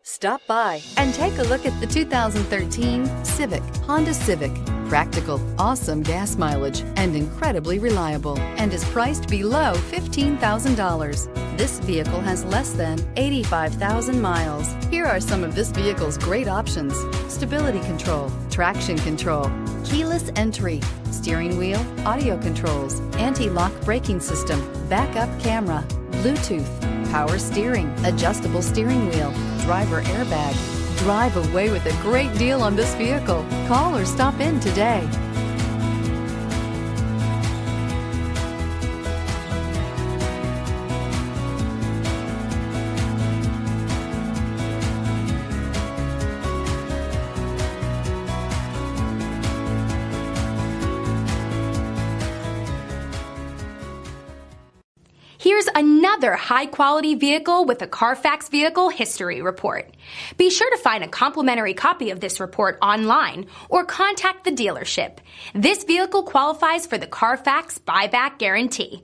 Stop by and take a look at the 2013 Honda Civic. Practical, awesome gas mileage, and incredibly reliable, and is priced below $15,000. This vehicle has less than 85,000 miles. Here are some of this vehicle's great options: stability control, traction control, keyless entry, steering wheel audio controls, anti-lock braking system, backup camera, Bluetooth, power steering, adjustable steering wheel, driver airbag. Drive away with a great deal on this vehicle. Call or stop in today. Here's another high-quality vehicle with a Carfax Vehicle History Report. Be sure to find a complimentary copy of this report online or contact the dealership. This vehicle qualifies for the Carfax Buyback Guarantee.